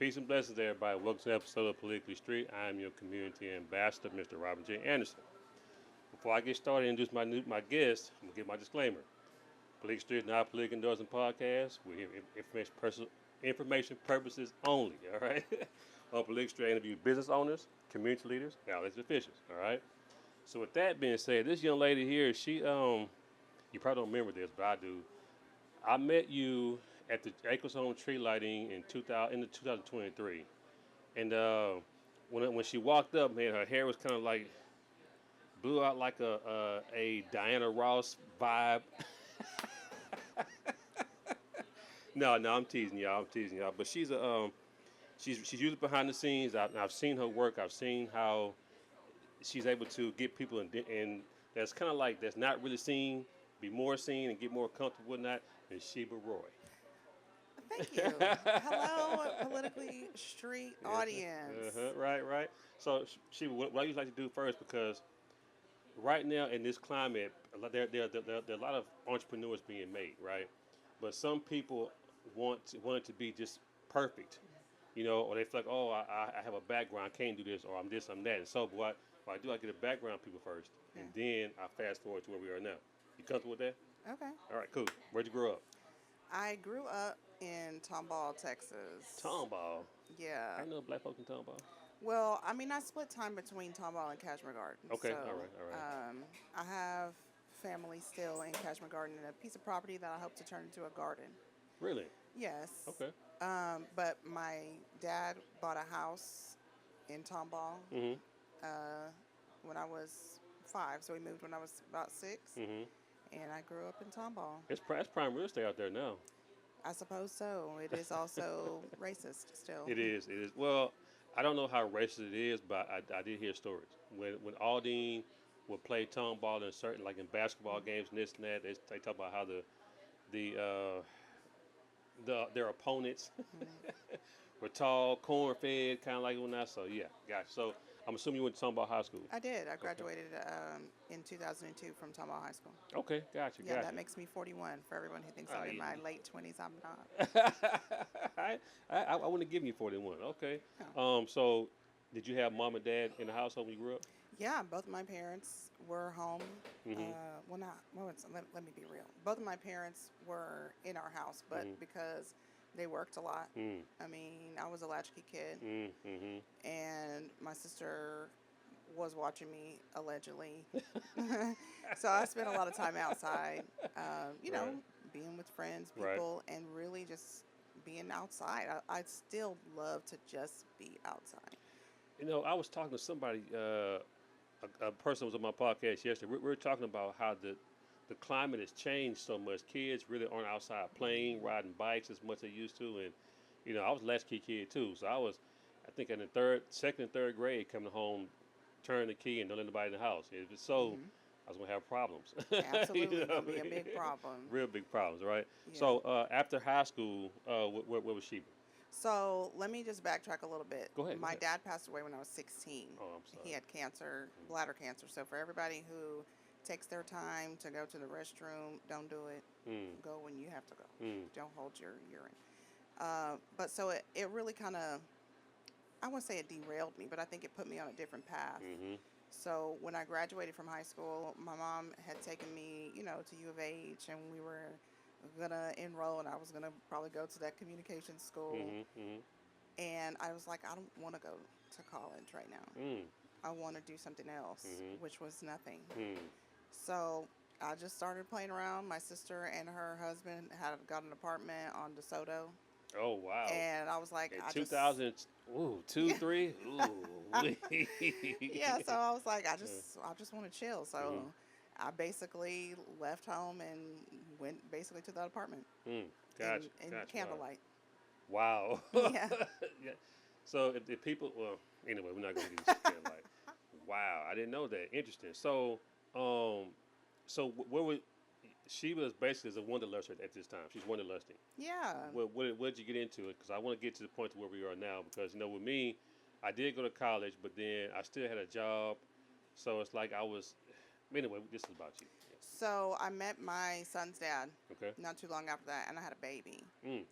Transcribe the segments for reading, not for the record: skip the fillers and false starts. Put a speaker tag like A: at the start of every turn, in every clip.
A: Peace and blessings, everybody. Welcome to the episode of Politically Street. I am your community ambassador, Mr. Robert J. Anderson. Before I get started and introduce my guest, I'm going to give my disclaimer. Politically Street is not a political endorsement podcast. We're here information purposes only, all right? On Politically Street, I interview business owners, community leaders, and elected officials, all right? So with that being said, this young lady here, she, you probably don't remember this, but I do. I met you at the Acres Home tree lighting in 2023, and when she walked up, man, her hair was kind of like blew out like a Diana Ross vibe. No, I'm teasing y'all. But she's she's usually behind the scenes. I've seen her work. I've seen how she's able to get people in that's kind of like that's not really seen, be more seen and get more comfortable with that. Ms.Sheba Roy.
B: Thank you. Hello, politically street audience.
A: Right. So, Sheba, what I usually like to do first, because right now in this climate, there are a lot of entrepreneurs being made, right? But some people want it to be just perfect, or they feel like, oh, I have a background, I can't do this, or I'm this, I'm that. And so, what I do, I get a background people first, and then I fast forward to where we are now. You comfortable with that?
B: Okay.
A: All right, cool. Where'd you grow up?
B: I grew up in Tomball, Texas.
A: Tomball.
B: Yeah.
A: I know black folks in Tomball.
B: Well, I mean, I split time between Tomball and Cashmere Garden.
A: Okay,
B: so,
A: all right.
B: I have family still in Cashmere Garden and a piece of property that I hope to turn into a garden.
A: Really?
B: Yes.
A: Okay.
B: But my dad bought a house in Tomball when I was 5, so we moved when I was about 6. And I grew up in Tomball.
A: It's prime real estate out there now.
B: I suppose so. It is also racist still.
A: It is. Well, I don't know how racist it is, but I did hear stories. When Aldine would play Tomball in certain, like in basketball games and this and that, they talk about how their opponents were tall, corn-fed, kind of like when I. So yeah, gotcha. So I'm assuming you went to Tomball High School.
B: I did. I graduated in 2002 from Tomball High School.
A: Okay, gotcha.
B: Yeah, that makes me 41. For everyone who thinks I'm in my late 20s, I'm not.
A: I wouldn't have given you 41. Okay.
B: No.
A: So did you have mom and dad in the household when you grew up?
B: Yeah, both of my parents were home. Let me be real. Both of my parents were in our house, but because they worked a lot. I mean, I was a latchkey kid, and my sister was watching me allegedly. So I spent a lot of time outside, being with friends, people, and really just being outside. I still love to just be outside.
A: I was talking to somebody, a person was on my podcast yesterday. We were talking about how the climate has changed so much. Kids really aren't outside playing, riding bikes as much as they used to. And, I was a latchkey kid too. So I think in the second and third grade, coming home, turning the key and don't let anybody in the house. It was so, I was going to have problems.
B: Absolutely, going to be a big problem.
A: Real big problems, right?
B: Yeah.
A: So after high school, where was Sheba?
B: So let me just backtrack a little bit.
A: Go ahead.
B: My dad passed away when I was 16.
A: Oh, I'm sorry.
B: He had cancer, bladder cancer. So for everybody who takes their time to go to the restroom, don't do it. Go when you have to go. Don't hold your urine. But so it really kind of, I wouldn't say it derailed me, but I think it put me on a different path. So when I graduated from high school, my mom had taken me, to U of H, and we were gonna enroll, and I was gonna probably go to that communication school. And I was like, I don't want to go to college right now. I want to do something else, which was nothing. So I just started playing around. My sister and her husband had got an apartment on DeSoto.
A: Oh, wow.
B: And I was like,
A: in 2000, 3? Ooh.
B: Yeah, so I was like, I just want to chill. So I basically left home and went basically to that apartment.
A: Gotcha.
B: In candlelight.
A: Wow.
B: Yeah.
A: Yeah. So if people, well, anyway, we're not going to get into candlelight. Wow, I didn't know that. Interesting. So, where was she? Was basically a wanderluster at this time. She's wanderlusting.
B: Yeah.
A: What did you get into it? Because I want to get to the point to where we are now. Because with me, I did go to college, but then I still had a job. So it's like I was. Anyway, this is about you. Yeah.
B: So I met my son's dad
A: Okay.
B: not too long after that, and I had a baby.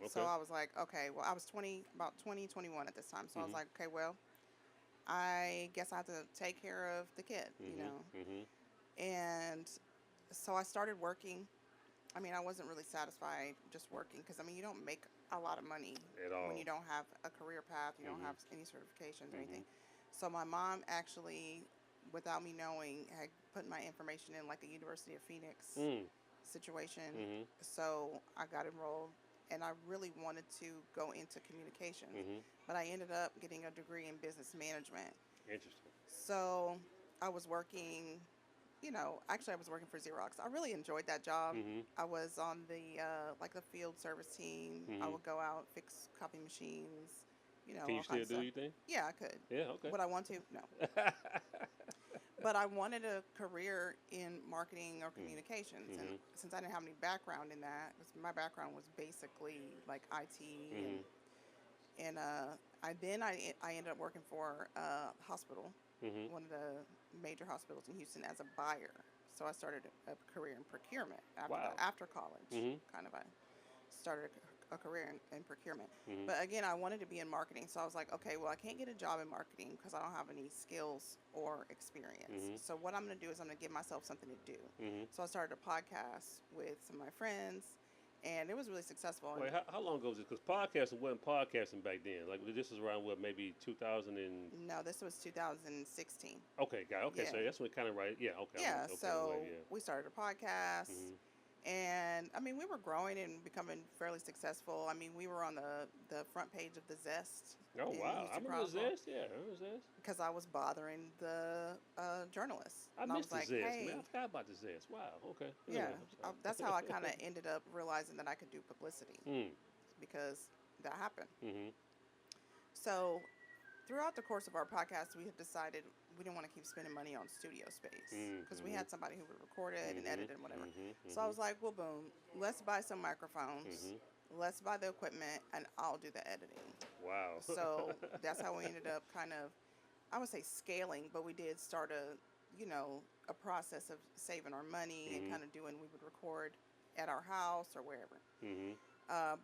B: So
A: Okay.
B: I was like, okay, well, I was 20, about 20, 21 at this time. So I was
A: Mhm.
B: like, okay, well, I guess I have to take care of the kid,
A: Mhm. Mhm.
B: And so I started working. I mean, I wasn't really satisfied just working because, I mean, you don't make a lot of money
A: At
B: when
A: all.
B: you don't have a career path, you don't
A: Mhm.
B: have any certifications or anything.
A: Mhm.
B: So my mom actually, without me knowing, had put my information in like a University of Phoenix
A: Mm.
B: situation.
A: Mhm.
B: So I got enrolled and I really wanted to go into communications,
A: Mhm.
B: but I ended up getting a degree in business management.
A: Interesting.
B: So I was working, actually I was working for Xerox. I really enjoyed that job.
A: Mhm.
B: I was on the like the field service team. I
A: Mhm.
B: would go out, fix copy machines,
A: Can you
B: all kinds
A: still
B: of
A: do
B: stuff.
A: you think?
B: Yeah, I could.
A: Yeah. Okay.
B: Would I want to? No. But I wanted a career in marketing or
A: Mm.
B: communications, and
A: Mhm.
B: since I didn't have any background in that, 'cause my background was basically like IT,
A: Mhm.
B: and I ended up working for a hospital,
A: Mhm.
B: one of the major hospitals in Houston, as a buyer. So I started a career in procurement after that.
A: Wow.
B: After college,
A: Mhm.
B: kind of, I started a career in procurement.
A: Mhm.
B: But again, I wanted to be in marketing. So I was like, okay, well, I can't get a job in marketing because I don't have any skills or experience.
A: Mhm.
B: So what I'm going to do is I'm going to give myself something to do.
A: Mhm.
B: So I started a podcast with some of my friends, and it was really successful. And
A: Wait, how long ago was this? Because podcasting wasn't podcasting back then. Like this is around what, maybe 2000 and.
B: no, this was 2016.
A: Okay, got it. Okay,
B: Yeah.
A: so that's when kind of right. Yeah. Okay.
B: Yeah.
A: Okay. Wait.
B: So
A: Yeah.
B: we started a podcast.
A: Mhm.
B: And I mean, we were growing and becoming fairly successful. I mean, we were on the front page of the Zest
A: Oh
B: in
A: wow, I
B: Houston
A: remember
B: Chronicle
A: Zest. Yeah, I remember Zest.
B: because I was bothering the journalists,
A: I
B: and I
A: missed
B: was
A: the
B: like,
A: Zest, man. I
B: hey,
A: forgot about the Zest. Wow. Okay.
B: yeah,
A: Anyway, I'm
B: that's how I
A: sorry.
B: kind of ended up realizing that I could do publicity
A: mm.
B: because that happened.
A: Mhm.
B: So throughout the course of our podcast, we had decided we didn't want to keep spending money on studio space
A: Mm.
B: because we
A: Mhm.
B: had somebody who would record it and edit
A: Mhm.
B: it and whatever.
A: Mhm.
B: So I
A: Mhm.
B: was like, well, boom, let's buy some microphones,
A: Mhm.
B: let's buy the equipment, and I'll do the editing.
A: Wow.
B: So that's how we ended up kind of, I would say scaling, but we did start a process of saving our money and
A: mhm.
B: kind of doing, we would record at our house or wherever.
A: Mhm.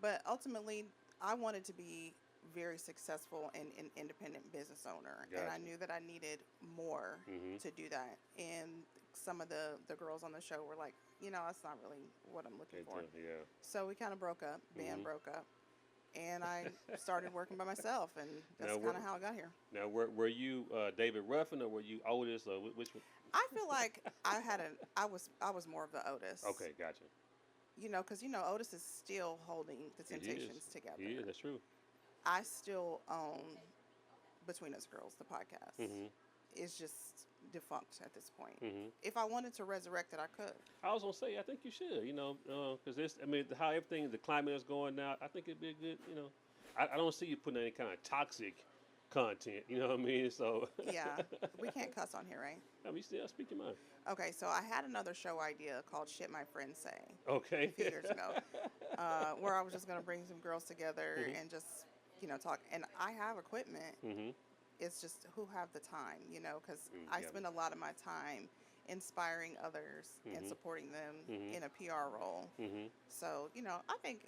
B: But ultimately, I wanted to be very successful and an independent business owner, and I
A: Gotcha.
B: knew that I needed more
A: Mhm.
B: to do that. And some of the girls on the show were like, that's not really what I'm looking for.
A: Yeah.
B: So we kind of broke up. Band
A: Mhm.
B: broke up, and I started working by myself, and that's
A: Now,
B: kind of how I got here.
A: were you David Ruffin or were you Otis or which one?
B: I feel like I was more of the Otis,
A: Okay, gotcha.
B: because Otis is still holding the
A: He is.
B: Temptations together.
A: He is. That's true.
B: I still own Between Us Girls, the podcast.
A: Mhm.
B: It's just defunct at this point.
A: Mhm.
B: If I wanted to resurrect it, I could.
A: I was gonna say, I think you should, because this, I mean, how everything, the climate is going now, I think it'd be a good, I don't see you putting any kind of toxic content, you know what I mean? So,
B: Yeah, we can't cuss on here, right?
A: I mean, still speak your mind.
B: Okay, so I had another show idea called Shit My Friends Say
A: Okay.
B: a few years ago, where I was just going to bring some girls together
A: mhm.
B: and just, talk. And I have equipment.
A: Mhm.
B: It's just who have the time, because I
A: Yeah.
B: spend a lot of my time inspiring others and
A: Mhm.
B: supporting them
A: Mhm.
B: in a PR role.
A: Mhm.
B: So, I think,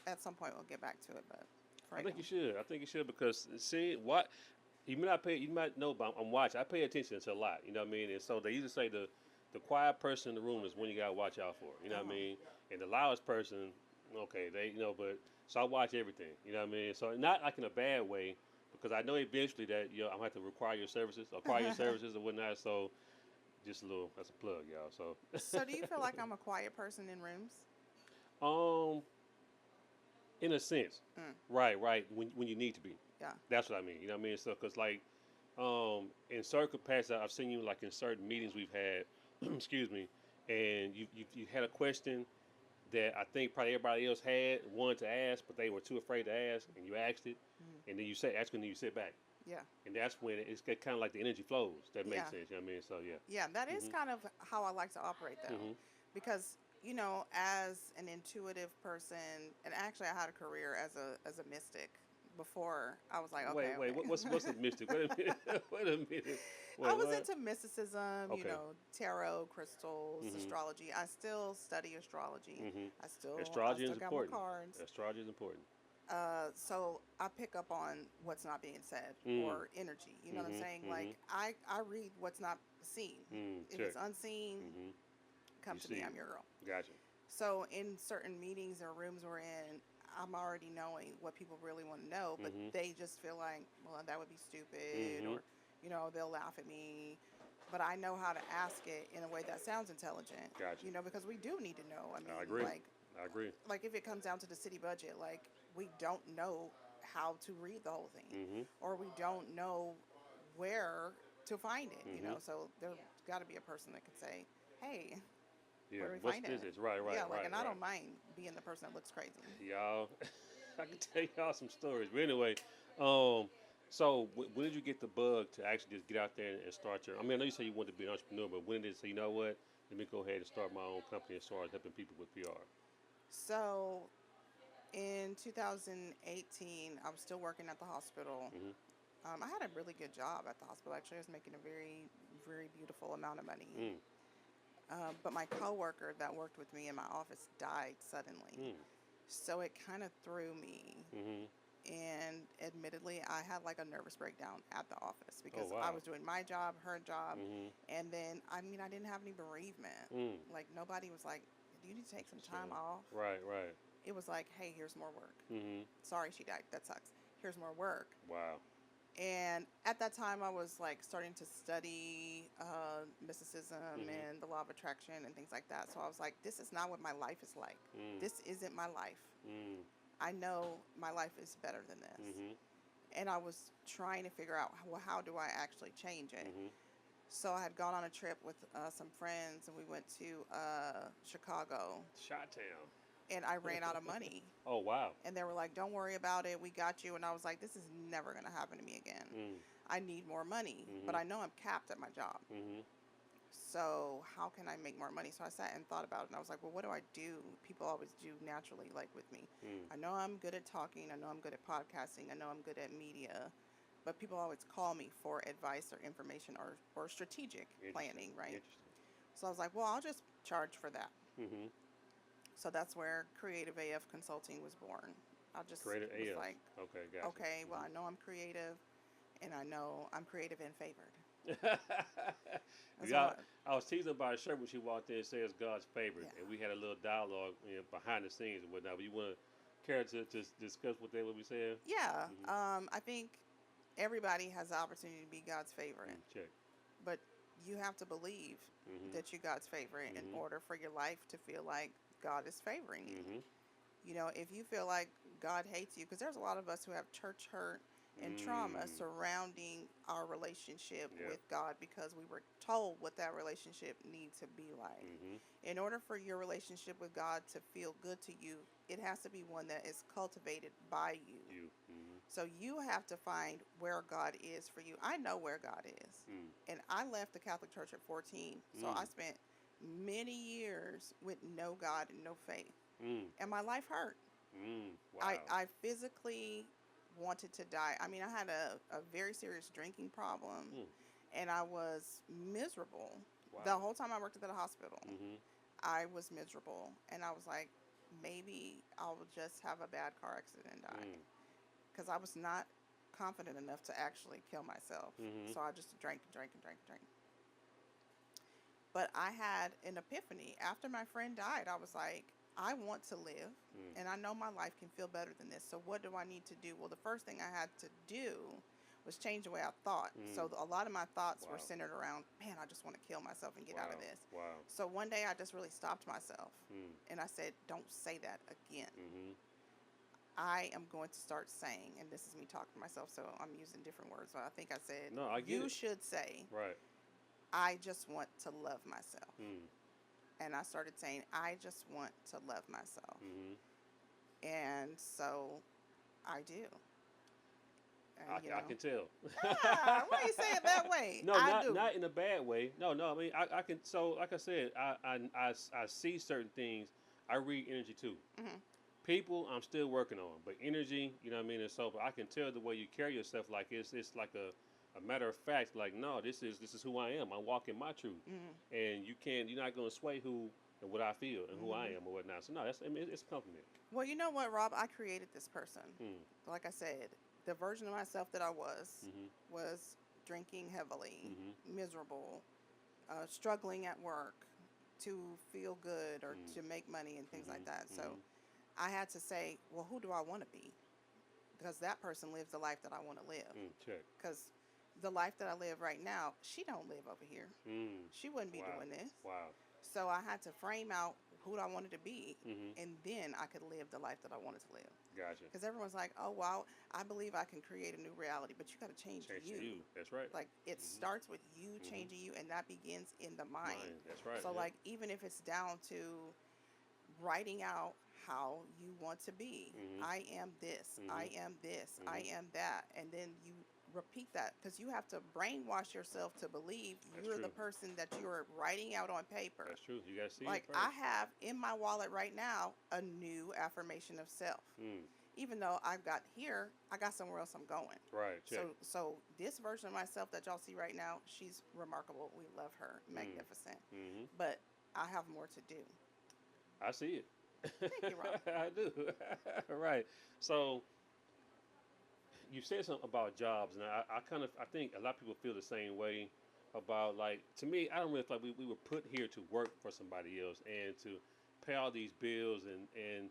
B: at some point we'll get back to it, but for
A: I
B: right
A: think
B: now.
A: you should. I think you should because see what you might know, but I'm watching. I pay attention to a lot. You know what I mean? And so they usually say the quiet person in the room is when you gotta watch out for. You know what I
B: Oh,
A: mean? And the loudest person, okay, but so I watch everything. You know what I mean? So not like in a bad way, because I know eventually that I'm gonna have to acquire your services or whatnot. So just a little, that's a plug, y'all. So
B: so do you feel like I'm a quiet person in rooms?
A: um, in a sense,
B: Mm,
A: right, when you need to be.
B: yeah.
A: That's what I mean. You know what I mean? So, cause like, in certain capacities, I've seen you like in certain meetings we've had, excuse me, and you had a question that I think probably everybody else wanted to ask, but they were too afraid to ask, and you asked it,
B: Mm,
A: and then ask, and then you sit back,
B: yeah.
A: and that's when it's kind of like the energy flows. That makes
B: Yeah.
A: sense. You know what I mean? So yeah.
B: Yeah. That is
A: Mhm.
B: kind of how I like to operate, though,
A: Mhm.
B: because, as an intuitive person, and actually I had a career as a mystic. before I was like,
A: Wait,
B: okay,
A: wait.
B: okay.
A: What's the mystic? Wait a minute. Wait a minute.
B: I
A: Wait,
B: was
A: what?
B: into mysticism,
A: Okay.
B: tarot, crystals,
A: Mhm.
B: astrology. I still study astrology.
A: Mhm.
B: I
A: Astrology is
B: still got my
A: important.
B: cards.
A: Astrology is important.
B: So I pick up on what's not being said
A: Mm.
B: or energy. You know what I'm
A: Mhm.
B: saying?
A: Mhm.
B: Like I read what's not seen. If
A: Check.
B: it's unseen,
A: Mhm.
B: come
A: You
B: to me.
A: see
B: I'm
A: it.
B: your girl.
A: Gotcha.
B: So in certain meetings or rooms we're in, I'm already knowing what people really want to know, but
A: Mhm.
B: they just feel like, well, that would be stupid,
A: Mhm.
B: or they'll laugh at me. But I know how to ask it in a way that sounds intelligent,
A: Gotcha.
B: because we do need to know. I
A: I
B: mean,
A: agree. I agree.
B: like if it comes down to the city budget, like we don't know how to read the whole thing,
A: Mhm.
B: or we don't know where to find it.
A: Mhm.
B: So there's got to be a person that can say, hey,
A: Yeah.
B: where do we
A: What's
B: find
A: this?
B: it?
A: Is right.
B: Yeah,
A: Right.
B: like,
A: Right.
B: and I
A: Right.
B: don't mind being the person that looks crazy.
A: Y'all, I can tell y'all some stories. But anyway, um, so when did you get the bug to actually just get out there and start your? I mean, I know you said you wanted to be an entrepreneur, but when did you say, you know what? Let me go ahead and start my own company as far as helping people with PR.
B: So in 2018, I was still working at the hospital.
A: Mhm.
B: I had a really good job at the hospital. Actually, I was making a very, very beautiful amount of money.
A: Mm.
B: But my coworker that worked with me in my office died suddenly.
A: Mm.
B: So it kind of threw me.
A: Mhm.
B: And admittedly, I had like a nervous breakdown at the office
A: Oh
B: because I
A: wow.
B: was doing my job, her job.
A: Mhm.
B: And then, I mean, I didn't have any bereavement.
A: Mm.
B: Like, nobody was like, do you need to take some time
A: Saying.
B: off?
A: Right. Right.
B: It was like, hey, here's more work.
A: Mhm.
B: Sorry she died. That sucks. Here's more work.
A: Wow.
B: And at that time, I was like starting to study mysticism
A: Mhm.
B: and the law of attraction and things like that. So I was like, this is not what my life is like.
A: Mm.
B: This isn't my life.
A: Mm.
B: I know my life is better than this.
A: Mhm.
B: And I was trying to figure out, well, how do I actually change it?
A: Mhm.
B: So I had gone on a trip with some friends, and we went to Chicago,
A: Shot Town.
B: and I ran out of money.
A: Oh wow.
B: And they were like, don't worry about it. We got you. And I was like, this is never going to happen to me again.
A: Mm.
B: I need more money, but
A: Mhm.
B: I know I'm capped at my job.
A: Mhm.
B: So how can I make more money? So I sat and thought about it, and I was like, well, what do I do? People always do naturally, like with me.
A: Mm.
B: I know I'm good at talking. I know I'm good at podcasting. I know I'm good at media. But people always call me for advice or information or strategic planning, right?
A: Interesting.
B: So I was like, well, I'll just charge for that.
A: Mhm.
B: So that's where Creative AF Consulting was born. I just
A: Creative
B: was
A: AF.
B: like,
A: Okay, gotcha.
B: okay, well, I know I'm creative, and I know I'm creative and favored. That's
A: Yeah,
B: all.
A: I was teasing about a shirt when she walked in. It says God's favorite,
B: Yeah.
A: and we had a little dialogue, behind the scenes and whatnot. But you want to care to discuss what we said?
B: Yeah.
A: Mm-hmm.
B: I think everybody has the opportunity to be God's favorite,
A: Check.
B: but you have to believe
A: Mm-hmm.
B: that you're God's favorite in
A: Mm-hmm.
B: order for your life to feel like God is favoring you.
A: Mm-hmm.
B: If you feel like God hates you, because there's a lot of us who have church hurt and trauma surrounding our relationship
A: Yeah.
B: with God because we were told what that relationship needs to be like.
A: Mm-hmm.
B: In order for your relationship with God to feel good to you, it has to be one that is cultivated by you.
A: Mm-hmm.
B: So you have to find where God is for you. I know where God is.
A: Mm.
B: And I left the Catholic Church at 14. So I spent many years with no God and no faith.
A: Mm.
B: And my life hurt.
A: Wow.
B: I physically wanted to die. I mean, I had a very serious drinking problem, and I was miserable.
A: Wow.
B: The whole time I worked at the hospital,
A: Mm-hmm.
B: I was miserable. And I was like, maybe I'll just have a bad car accident and die. Because I was not confident enough to actually kill myself.
A: Mm-hmm.
B: So I just drank and drank and drank and drank. But I had an epiphany. After my friend died, I was like, I want to live, and I know my life can feel better than this. So what do I need to do? Well, the first thing I had to do was change the way I thought. So a lot of my thoughts were centered around, man, I just want to kill myself and get out of this.
A: Wow.
B: So one day I just really stopped myself, and I said, don't say that again.
A: Mm-hmm.
B: I am going to start saying, and this is me talking to myself, so I'm using different words. So I think I said,
A: No, I get
B: you
A: it.
B: should say,
A: Right.
B: I just want to love myself.
A: Mm.
B: And I started saying, I just want to love myself.
A: Mm-hmm.
B: And so I do. And,
A: I can tell.
B: Why you say it that way?
A: No,
B: I do.
A: not in a bad way. No. I mean, I can. So, like I said, I see certain things. I read energy too.
B: Mm-hmm.
A: People, I'm still working on, but energy, you know what I mean. And so, but I can tell the way you carry yourself, like it's like a matter of fact. Like, no, this is who I am. I'm walking my truth,
B: Mm-hmm.
A: and you're not gonna sway who and what I feel and who I
B: Mm-hmm.
A: am or whatnot. So no, that's I mean, it's a compliment.
B: Well, you know what, Rob? I created this person.
A: Mm,
B: Like I said, the version of myself that I
A: mm-hmm,
B: was drinking heavily,
A: mm-hmm,
B: miserable, struggling at work to feel good or
A: mm,
B: to make money and things like that.
A: mm-hmm,
B: So
A: mm-hmm.
B: I had to say, well, who do I want to be? Because that person lives the life that I want to live.
A: Check.
B: Because the life that I live right now, she don't live over here.
A: Mm,
B: She wouldn't be
A: wow,
B: doing this.
A: wow.
B: So I had to frame out who I wanted to be,
A: Mm-hmm.
B: and then I could live the life that I wanted to live.
A: Gotcha.
B: Because everyone's like, oh, wow, I believe I can create a new reality, but you got to change
A: Change
B: you.
A: to you. That's right.
B: Like, it
A: Mm-hmm.
B: starts with you
A: Mm-hmm.
B: changing you, and that begins in the mind.
A: Mine. That's right.
B: So,
A: Yep.
B: like, even if it's down to writing out how you want to be,
A: Mm-hmm.
B: I am this,
A: Mm-hmm.
B: I am this, I
A: Mm-hmm.
B: am that, and then you repeat that because you have to brainwash yourself to believe
A: That's
B: you're
A: true.
B: the person that you're writing out on paper.
A: That's true. You gotta see it
B: Like,
A: first.
B: I have in my wallet right now a new affirmation of self.
A: Mm.
B: Even though I've got here, I got somewhere else I'm going.
A: Right. Check.
B: So this version of myself that y'all see right now, she's remarkable. We love her,
A: Mm.
B: magnificent.
A: Mm-hmm.
B: But I have more to do.
A: I see it.
B: Thank you, Rob.
A: I do. Right. So you said something about jobs, and I think a lot of people feel the same way about, like, to me, I don't really feel like we were put here to work for somebody else and to pay all these bills, and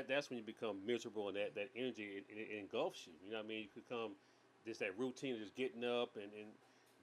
A: that's when you become miserable, and that energy, it engulfs you. You know what I mean? You become just that routine of just getting up and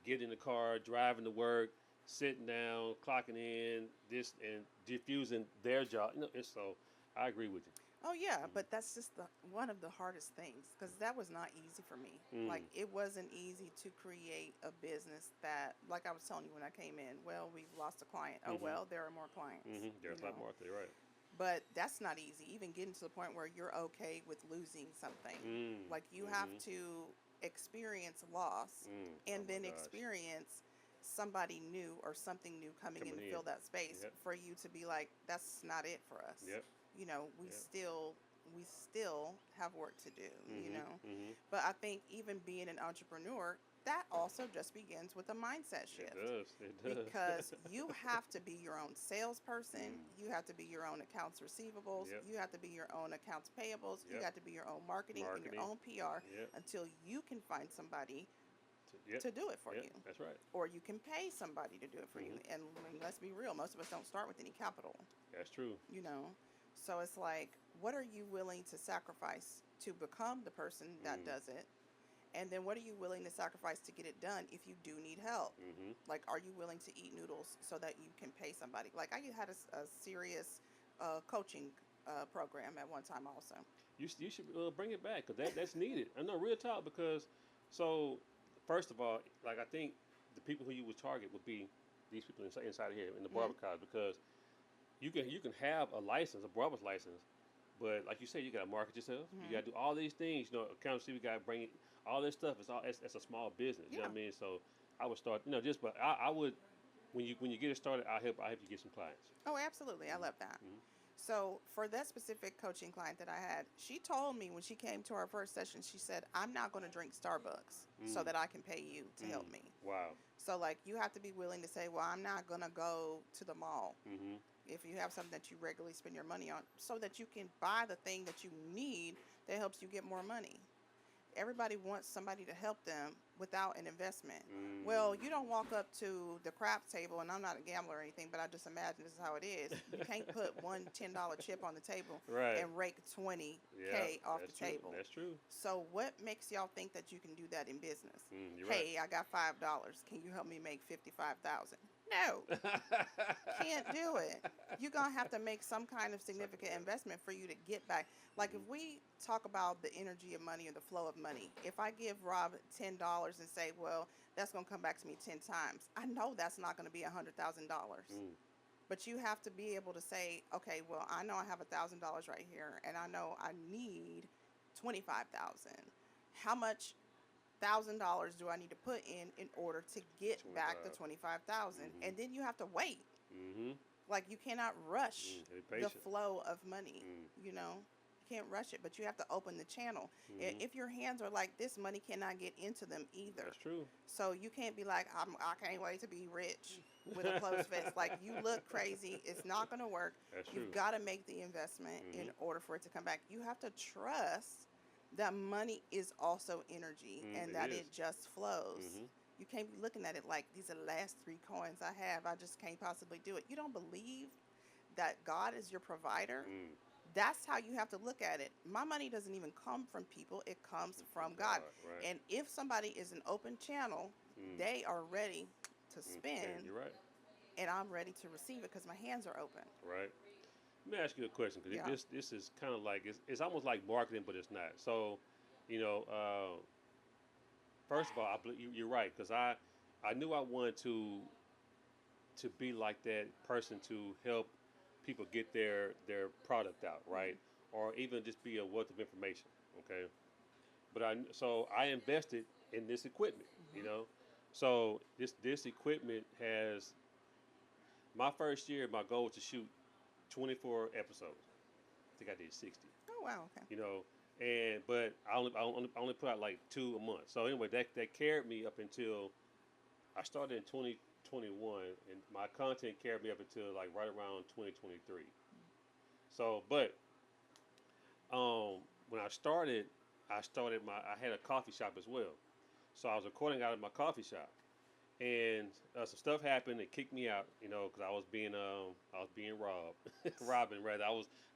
A: getting in the car, driving to work, sitting down, clocking in, this and diffusing their job. You know, and so I agree with you.
B: Oh yeah,
A: Mm-hmm.
B: but that's just one of the hardest things because that was not easy for me.
A: Mm.
B: Like, it wasn't easy to create a business that, like I was telling you when I came in, well, we've lost a client. Oh
A: Mm-hmm.
B: well, there are more clients.
A: Mm-hmm. There's a lot more out there, right?
B: But that's not easy. Even getting to the point where you're okay with losing something.
A: Mm.
B: Like, you have
A: Mm-hmm.
B: to experience loss
A: Mm.
B: and
A: Oh my
B: then
A: gosh.
B: experience somebody new or something new coming in
A: Coming
B: to
A: in.
B: fill that space
A: Yep.
B: for you to be like, that's not it for us.
A: Yep.
B: You know,
A: Yep.
B: we still have work to do, you
A: Mm-hmm.
B: know.
A: Mm-hmm.
B: But I think even being an entrepreneur, that also just begins with a mindset
A: It
B: shift
A: does. It does.
B: because you have to be your own salesperson.
A: Mm.
B: You have to be your own accounts receivables.
A: Yep.
B: You have to be your own accounts payables. You
A: Yep.
B: got to be your own marketing and your
A: Marketing.
B: own PR
A: Yep.
B: until you can find somebody
A: Yep.
B: to do it for
A: Yep.
B: you.
A: That's right.
B: Or you can pay somebody to do it for you.
A: Mm-hmm.
B: And I mean, let's be real, most of us don't start with any capital,
A: That's true.
B: you know. So it's like, what are you willing to sacrifice to become the person that
A: Mm.
B: does it? And then what are you willing to sacrifice to get it done if you do need help?
A: Mm-hmm.
B: Like, are you willing to eat noodles so that you can pay somebody? Like, I had a serious coaching program at one time also.
A: You should bring it back because that's needed. I know, real talk, because so first of all, like, I think the people who you would target would be these people inside here in the barber
B: Mm-hmm.
A: college, because you can have a license, a barber's license, but like you said, you got to market yourself. You
B: Mm-hmm.
A: got to do all these things. You know, accountancy, we got to bring it. All this stuff is all. It's a small business. You know
B: Yeah.
A: what I mean? So I would start. You know, just but I would when you get it started, I help you get some clients.
B: Oh, absolutely. I love that.
A: Mm-hmm.
B: So, for that specific coaching client that I had, she told me when she came to our first session, she said, I'm not going to drink Starbucks so
A: Mm.
B: that I can pay you to help
A: Mm.
B: me.
A: Wow.
B: So, like, you have to be willing to say, well, I'm not going to go to the mall
A: Mm-hmm.
B: if you have something that you regularly spend your money on so that you can buy the thing that you need that helps you get more money. Everybody wants somebody to help them without an investment.
A: Mm.
B: Well, you don't walk up to the craps table, and I'm not a gambler or anything, but I just imagine this is how it is. You can't put one $10 chip on the table
A: Right.
B: and rake 20K
A: Yeah,
B: off
A: that's
B: the
A: true.
B: table.
A: That's true.
B: So what makes y'all think that you can do that in business?
A: You're right.
B: Hey, I got $5. Can you help me make 55,000? No, can't do it. You're going to have to make some kind of significant investment for you to get back. Like, if we talk about the energy of money or the flow of money, if I give Rob $10 and say, well, that's going to come back to me 10 times, I know that's not going to be $100,000.
A: Mm.
B: But you have to be able to say, okay, well, I know I have $1,000 right here, and I know I need 25,000. How much $1,000 do I need to put in order to get back the 25,000?
A: Mhm.
B: And then you have to wait.
A: Mm-hmm.
B: Like, you cannot rush
A: Be
B: the
A: patient.
B: flow of money,
A: Mm.
B: you know? can't rush it, but you have to open the channel. If your hands are like this, money cannot get into them either.
A: That's true.
B: So you can't be like, I can't wait to be rich with a closed fist. Like, you look crazy. It's not going to work.
A: That's true.
B: You've got to make the investment in order for it to come back. You have to trust that money is also energy and that it just flows. You can't be looking at it like, these are the last 3 coins I have. I just can't possibly do it. You don't believe that God is your provider. That's how you have to look at it. My money doesn't even come from people. It comes from God.
A: Right.
B: And if somebody is an open channel, they are ready to spend.
A: You're right.
B: And I'm ready to receive it because my hands are open.
A: Right. Let me ask you a question, because this is kind of like, it's almost like marketing, but it's not. So, you know, first of all, you're right, because I knew I wanted to be like that person to help people get their product out, right? Or even just be a wealth of information, okay? But I invested in this equipment, you know? So this equipment has, my first year, my goal was to shoot 24 episodes. I think I did 60.
B: Oh, wow, okay.
A: You know, but I only put out like 2 a month. So anyway, that carried me up until I started in 2021, and my content carried me up until like right around 2023. So, but when I started I had a coffee shop as well. So I was recording out of my coffee shop, and some stuff happened. It kicked me out, you know, because I was being robbed, robbing rather. I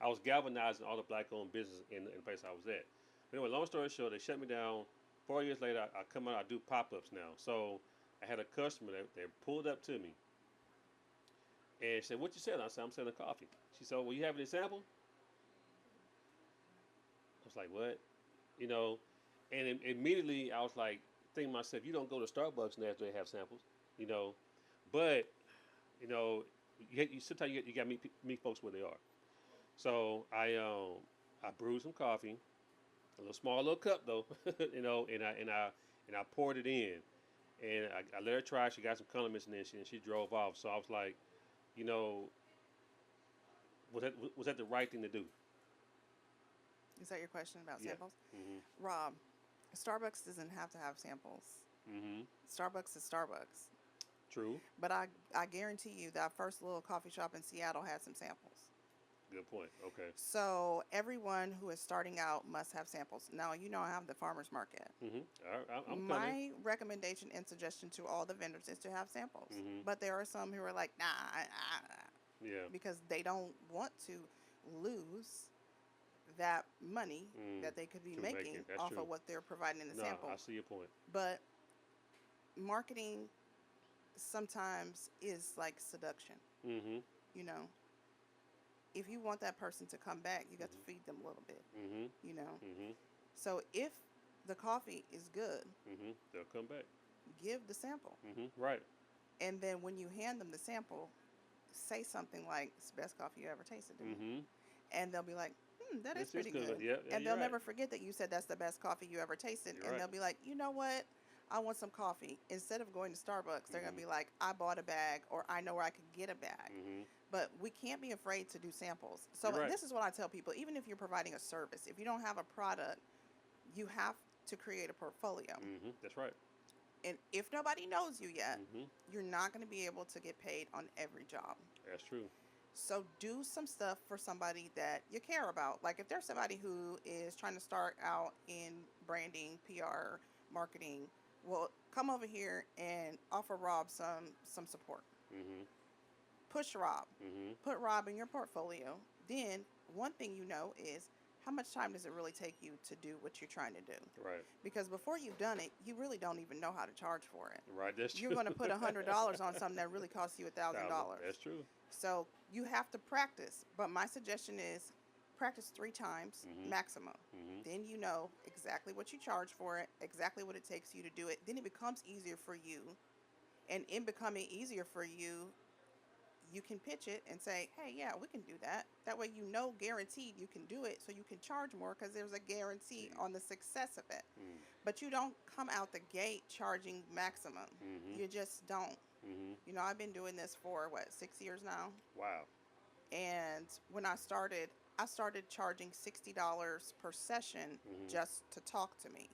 A: was galvanizing all the black-owned business in the place I was at. Anyway, long story short, they shut me down. 4 years later, I come out. I do pop-ups now. So I had a customer that they pulled up to me and said, "What you selling?" I said, "I'm selling coffee." She said, "Well, you have any sample?" I was like, "What?" You know, and immediately I was like, thinking to myself, you don't go to Starbucks and after they have samples, you know, but you know, sometimes you got to meet folks where they are. So I brewed some coffee, a small little cup though, you know, and I poured it in, and I let her try. She got some condiments in there, and she drove off. So I was like, you know, was that the right thing to do?
B: Is that your question about
A: Yeah.
B: samples? Rob, Starbucks doesn't have to have samples. Starbucks is Starbucks.
A: True.
B: But I guarantee you that first little coffee shop in Seattle had some samples.
A: Good point. Okay.
B: So everyone who is starting out must have samples. Now, you know, I have the farmer's market.
A: I'm
B: My recommendation and suggestion to all the vendors is to have samples. But there are some who are like, nah,
A: yeah,
B: because they don't want to lose that money that they could be making off
A: true.
B: of what they're providing in the sample.
A: I see your point.
B: But marketing sometimes is like seduction. You know, if you want that person to come back, you got to feed them a little bit. You know, so if the coffee is good,
A: they'll come back.
B: give the sample.
A: Right.
B: And then when you hand them the sample, say something like, "It's the best coffee you ever tasted." And they'll be like, that is pretty good.
A: Yeah,
B: and they'll
A: right.
B: never forget that you said that's the best coffee you ever tasted.
A: You're
B: and
A: right.
B: they'll be like, you know what? I want some coffee. Instead of going to Starbucks, they're going to be like, I bought a bag, or I know where I could get a bag. But we can't be afraid to do samples. So
A: You're right.
B: this is what I tell people. Even if you're providing a service, if you don't have a product, you have to create a portfolio.
A: That's right.
B: And if nobody knows you yet, you're not going to be able to get paid on every job.
A: That's true.
B: So do some stuff for somebody that you care about. Like if there's somebody who is trying to start out in branding, PR, marketing, well, come over here and offer Rob some support. Push Rob. Put Rob in your portfolio. Then one thing you know is, how much time does it really take you to do what you're trying to do?
A: Right.
B: Because before you've done it, you really don't even know how to charge for it.
A: Right. That's true.
B: You're going to put $100 on something that really costs you $1,000.
A: That's true.
B: So you have to practice. But my suggestion is practice 3 times maximum. Then you know exactly what you charge for it, exactly what it takes you to do it. Then it becomes easier for you. And in becoming easier for you, you can pitch it and say, hey, yeah, we can do that. That way you know guaranteed you can do it, so you can charge more because there's a guarantee on the success of it. But you don't come out the gate charging maximum. You just don't. You know, I've been doing this for, 6 years now?
A: Wow.
B: And when I started, I started charging $60 per session just to talk to me.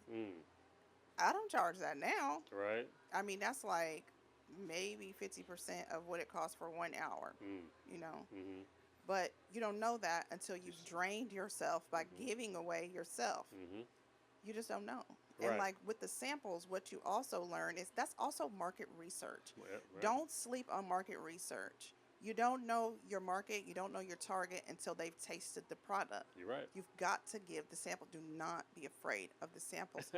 B: I don't charge that now.
A: Right.
B: I mean, that's like maybe 50% of what it costs for 1 hour, you know. But you don't know that until you've drained yourself by giving away yourself. You just don't know. And
A: Right.
B: like with the samples, what you also learn is that's also market research.
A: Right.
B: Don't sleep on market research. You don't know your market, you don't know your target until they've tasted the product.
A: You're right.
B: You've got to give the sample. Do not be afraid of the samples.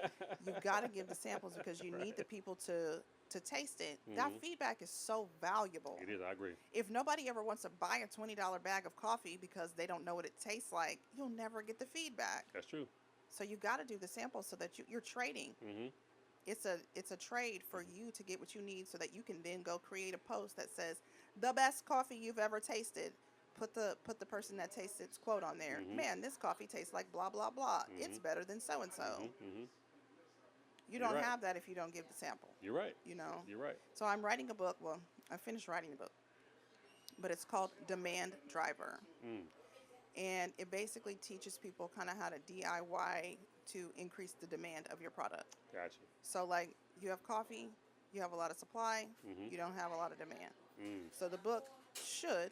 B: You've got to give the samples because you need the people to taste it. That feedback is so valuable.
A: It is. I agree.
B: If nobody ever wants to buy a $20 bag of coffee because they don't know what it tastes like, you'll never get the feedback.
A: That's true.
B: So you got to do the samples so that you're trading. It's a trade for you to get what you need so that you can then go create a post that says the best coffee you've ever tasted. Put the person that tasted's quote on there. Man, this coffee tastes like blah blah blah. It's better than so and so. You don't
A: right.
B: have that if you don't give the sample.
A: You're right.
B: You know.
A: You're right.
B: So I'm writing a book. Well, I finished writing the book, but it's called Demand Driver. And it basically teaches people kind of how to DIY to increase the demand of your product.
A: Gotcha.
B: So like you have coffee, you have a lot of supply, you don't have a lot of demand. So the book should,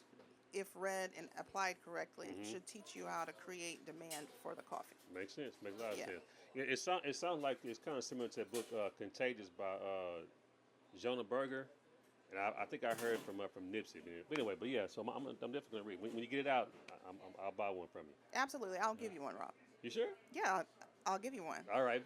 B: if read and applied correctly, should teach you how to create demand for the coffee.
A: Makes sense. Makes a lot of sense. It sounds like it's kind of similar to that book Contagious by Jonah Berger. And I think I heard from Nipsey. But anyway, but yeah, so I'm definitely going to read. When you get it out, I'll buy one from you.
B: Absolutely. I'll give you one, Rob.
A: You sure?
B: Yeah, I'll give you one.
A: All right.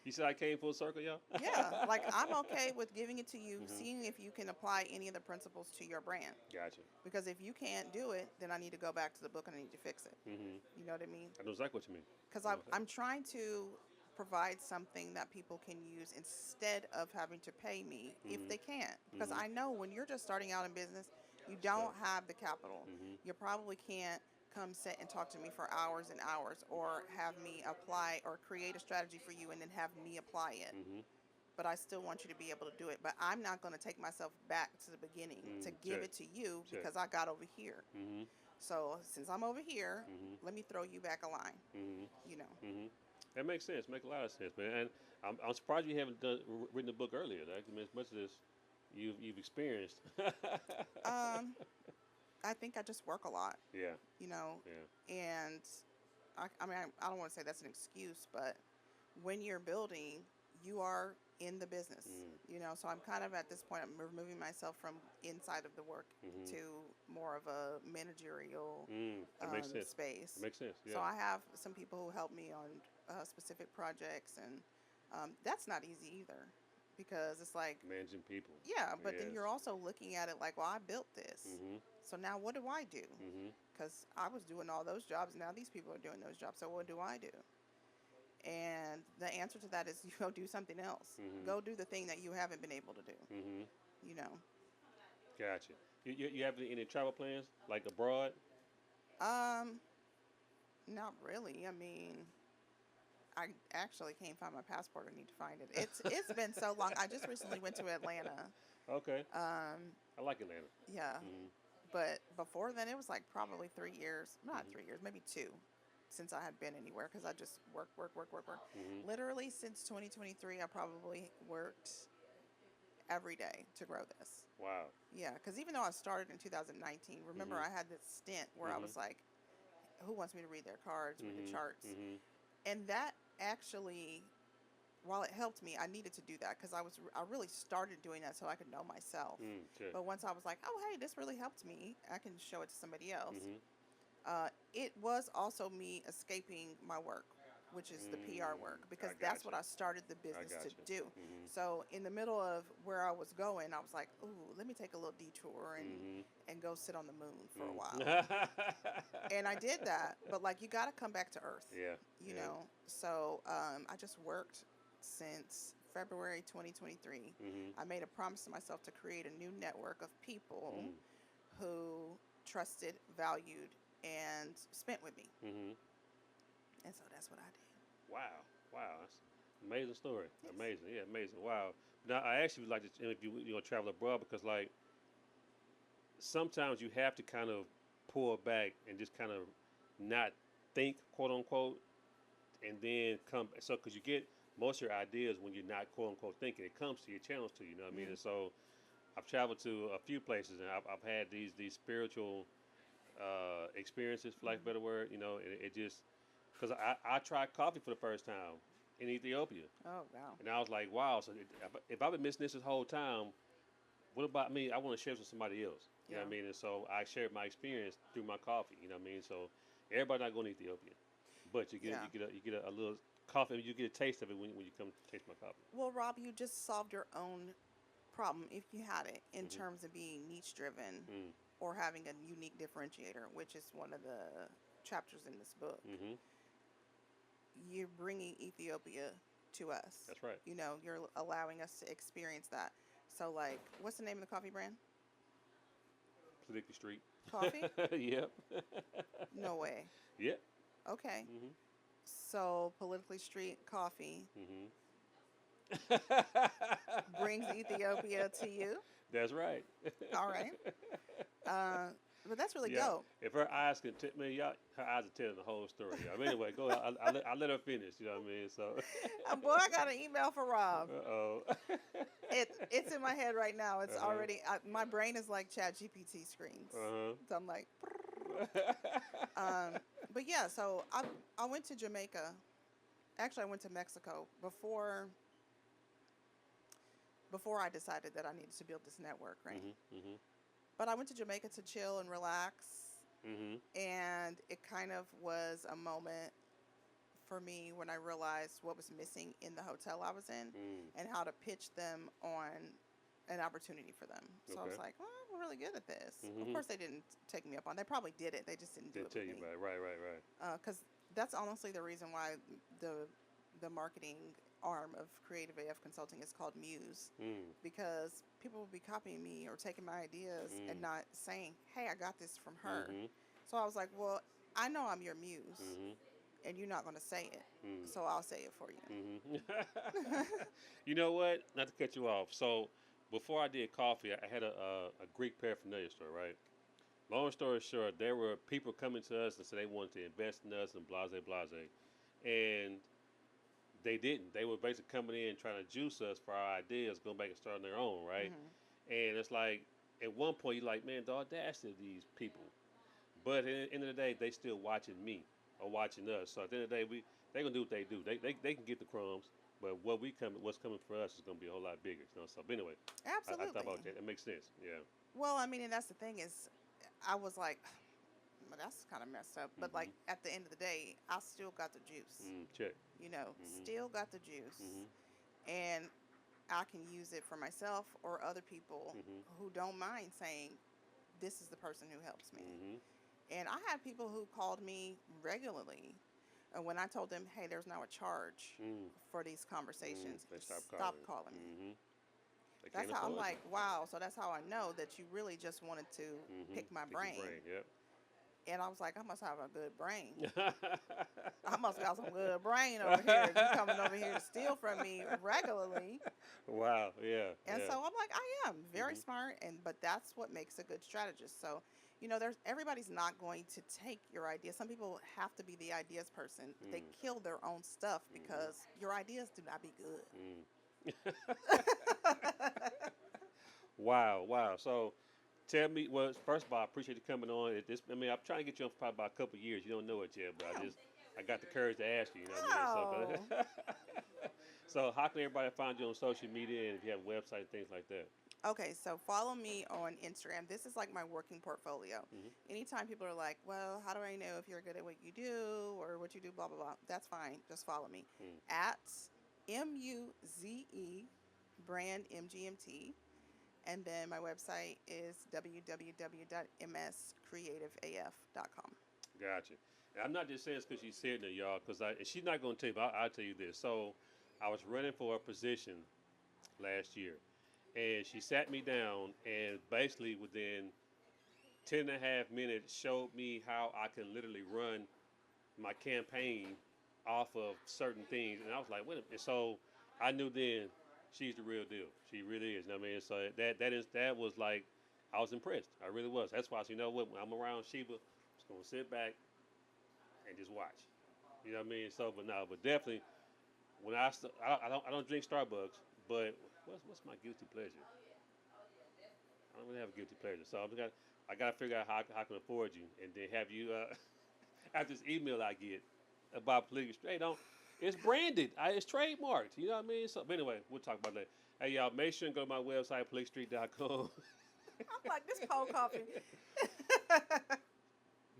A: You said I came full circle, y'all?
B: Yeah, like I'm okay with giving it to you, seeing if you can apply any of the principles to your brand.
A: Gotcha.
B: Because if you can't do it, then I need to go back to the book and I need to fix it. You know what I mean?
A: I know exactly what you mean.
B: Because I'm trying to provide something that people can use instead of having to pay me if they can't. Because I know when you're just starting out in business, you don't have the capital. You probably can't come sit and talk to me for hours and hours or have me apply or create a strategy for you and then have me apply it. But I still want you to be able to do it. But I'm not going to take myself back to the beginning to give it to you because I got over here. So since I'm over here, let me throw you back a line, you know.
A: That makes sense. Make a lot of sense, man. And I'm surprised you haven't written a book earlier. I mean, as much as you've experienced.
B: I think I just work a lot.
A: Yeah.
B: You know.
A: Yeah.
B: And I mean, I don't want to say that's an excuse, but when you're building, you are in the business. You know, so I'm kind of at this point, I'm removing myself from inside of the work to more of a managerial
A: That makes sense.
B: space.
A: That makes sense. Yeah.
B: So I have some people who help me on specific projects, and that's not easy either, because it's like
A: managing people.
B: Yeah, but
A: Yes.
B: then you're also looking at it like, well, I built this, so now what do I do? Because I was doing all those jobs, now these people are doing those jobs, so what do I do? And the answer to that is you go do something else. Go do the thing that you haven't been able to do. You know.
A: Gotcha. You have any travel plans, like abroad?
B: Not really. I mean, I actually can't find my passport. I need to find it. It's been so long. I just recently went to Atlanta.
A: Okay. I like Atlanta.
B: Yeah. But before then, it was like probably 3 years. Not 3 years, maybe 2, since I had been anywhere, because I just work. Literally since 2023, I probably worked every day to grow this.
A: Wow.
B: Yeah, because even though I started in 2019, remember I had this stint where I was like, who wants me to read their cards, read the charts? And that actually, while it helped me, I needed to do that because I really started doing that so I could know myself. But once I was like, oh, hey, this really helped me, I can show it to somebody else. It was also me escaping my work, which is the PR work, because that's what I started the business to do. So in the middle of where I was going, I was like, ooh, let me take a little detour and go sit on the moon for a while. And I did that, but like, you got to come back to earth. You know. So I just worked since February 2023. I made a promise to myself to create a new network of people who trusted, valued, and spent with me. And so that's what I did.
A: Wow, that's an amazing story. Yes. Amazing. Wow. Now I actually would like to, if you travel abroad, because like sometimes you have to kind of pull back and just kind of not think, quote unquote, and then come. So, because you get most of your ideas when you're not, quote unquote, thinking, it comes to you, channels to you. You know what I mean? And so, I've traveled to a few places, and I've had these spiritual experiences, for lack of a better word. You know, it just because I tried coffee for the first time in Ethiopia,
B: Oh, wow.
A: and I was like, wow. So if I've been missing this whole time, what about me? I want to share this with somebody else. You know what I mean? And so I shared my experience through my coffee. You know what I mean? So everybody not going to Ethiopia, but
B: Yeah.
A: you get a little coffee. You get a taste of it when you come taste my coffee.
B: Well, Rob, you just solved your own problem if you had it in
A: Mm-hmm.
B: terms of being niche driven
A: Mm.
B: or having a unique differentiator, which is one of the chapters in this book.
A: Mm-hmm.
B: You're bringing Ethiopia to us.
A: That's right.
B: You know, you're allowing us to experience that. So, like, what's the name of the coffee brand?
A: Politically Street.
B: Coffee?
A: Yep.
B: No way.
A: Yep.
B: Okay.
A: Mm-hmm.
B: So, Politically Street Coffee
A: Mm-hmm.
B: brings Ethiopia to you.
A: That's right.
B: All right. But that's really
A: Yeah.
B: dope.
A: If her eyes can tell me, y'all, her eyes are telling the whole story. Y'all. Anyway, go ahead. I let her finish. You know what I mean? So.
B: Boy, I got an email for Rob.
A: Uh-oh.
B: It's in my head right now. It's
A: Uh-huh.
B: already my brain is like Chat GPT screens.
A: Uh-huh.
B: So I'm like, but yeah. So I went to Jamaica. Actually, I went to Mexico before I decided that I needed to build this network, right?
A: Mm-hmm. Mm-hmm.
B: But I went to Jamaica to chill and relax,
A: Mm-hmm.
B: and it kind of was a moment for me when I realized what was missing in the hotel I was in
A: Mm.
B: and how to pitch them on an opportunity for them. So I was
A: Okay.
B: like, well, I'm really good at this. Of
A: Mhm.
B: course, they didn't take me up on it. They probably did it. They just didn't do
A: Didn't
B: it
A: tell
B: with
A: you
B: me.
A: about it. Right.
B: Because that's honestly the reason why the marketing arm of Creative AF Consulting is called Muse,
A: Mm.
B: because people will be copying me or taking my ideas and
A: Mm.
B: not saying, hey, I got this from her.
A: Mm-hmm.
B: So I was like, well, I know I'm your muse
A: Mm-hmm.
B: and you're not going to say it.
A: Mm.
B: So I'll say it for you.
A: Mm-hmm. You know what? Not to cut you off. So before I did coffee, I had a Greek paraphernalia store, right? Long story short, there were people coming to us and said they wanted to invest in us and blase blase, and they didn't. They were basically coming in trying to juice us for our ideas, going back and starting their own, right?
B: Hmm.
A: And it's like at one point you're like, man, the audacity of these people. But at the end of the day, they still watching me or watching us. So at the end of the day, they gonna do what they do. They can get the crumbs, but what's coming for us is gonna be a whole lot bigger. You know. So but anyway, I thought
B: Absolutely.
A: about that. That makes sense. Yeah.
B: Well, I mean, and that's the thing is, I was like, well, that's kind of messed up. But like
A: Mhm.
B: at the end of the day, I still got the juice.
A: Check.
B: You know,
A: Mhm.
B: still got the juice,
A: Mhm.
B: and I can use it for myself or other people
A: Mhm.
B: who don't mind saying, "This is the person who helps me."
A: Mhm.
B: And I had people who called me regularly, and when I told them, "Hey, there's now a charge
A: Mm.
B: for these conversations,"
A: They stop
B: stop
A: calling.
B: calling me.
A: Mhm. They
B: That's
A: can't
B: how I'm
A: afford
B: like, wow. So that's how I know that you really just wanted to
A: you. Mhm.
B: pick my
A: Pick your
B: brain.
A: brain. Yep.
B: And I was like, I must have a good brain. I must got some good brain over here. If you coming over here to steal from me regularly.
A: Wow. Yeah.
B: And
A: Yeah.
B: so I'm like, I am very
A: Mhm.
B: smart, but that's what makes a good strategist. So, you know, there's everybody's not going to take your idea. Some people have to be the ideas person. They
A: Mm.
B: kill their own stuff
A: Mhm.
B: because your ideas do not be
A: Mm.
B: good.
A: Wow. Wow. So tell me, well, first of all, I appreciate you coming on. I mean, I'm trying to get you on for probably about a couple of years. You don't know it yet, but
B: Oh,
A: I got the courage to ask you. You know what I mean?
B: oh.
A: So, so how can everybody find you on social media and if you have a website and things like that?
B: Okay, so follow me on Instagram. This is like my working portfolio.
A: Hmm.
B: Anytime people are like, well, how do I know if you're good at what you do or what you do, blah, blah, blah, that's fine. Just follow me
A: Mm.
B: at MUZE brand MGMT. And then my website is www.mscreativeaf.com.
A: Gotcha. And I'm not just saying this because she's sitting there, y'all, because and she's not going to tell you, but I'll tell you this. So I was running for a position last year, and she sat me down and basically within 10 and a half minutes showed me how I can literally run my campaign off of certain things. And I was like, wait a minute. So I knew then she's the real deal. She really is. I mean, so that was like I was impressed. I really was. That's why I said, you know what, when I'm around Sheba, I'm just gonna sit back and just watch. You know what I mean? So, but no, but definitely, when I don't drink Starbucks, but what's my guilty pleasure? I don't really have a guilty pleasure, so I got to figure out how I can afford you, and then have you after this email I get about Polygamy Straight on. It's branded. It's trademarked. You know what I mean? So, but anyway, we'll talk about that. Hey, y'all, make sure and go to my website, polygstreet.com.
B: I'm like, this cold coffee.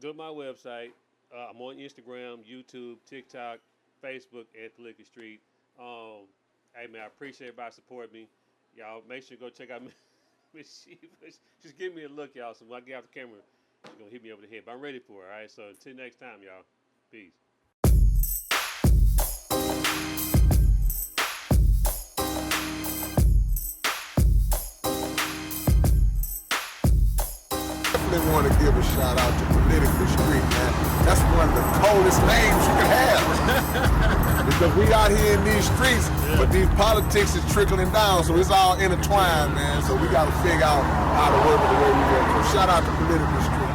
A: Go to my website. I'm on Instagram, YouTube, TikTok, Facebook, at Polygamy Street. Hey, man, I appreciate everybody supporting me. Y'all, make sure you go check out Ms.Sheba. Just give me a look, y'all. So when I get off the camera, she's going to hit me over the head. But I'm ready for it, all right? So until next time, y'all. Peace.
C: Definitely want to give a shout out to Political Street, man. That's one of the coldest names you can have. Because we out here in these streets, but these politics is trickling down, so it's all intertwined, man. So we got to figure out how to work it the way we work. So shout out to Political Street.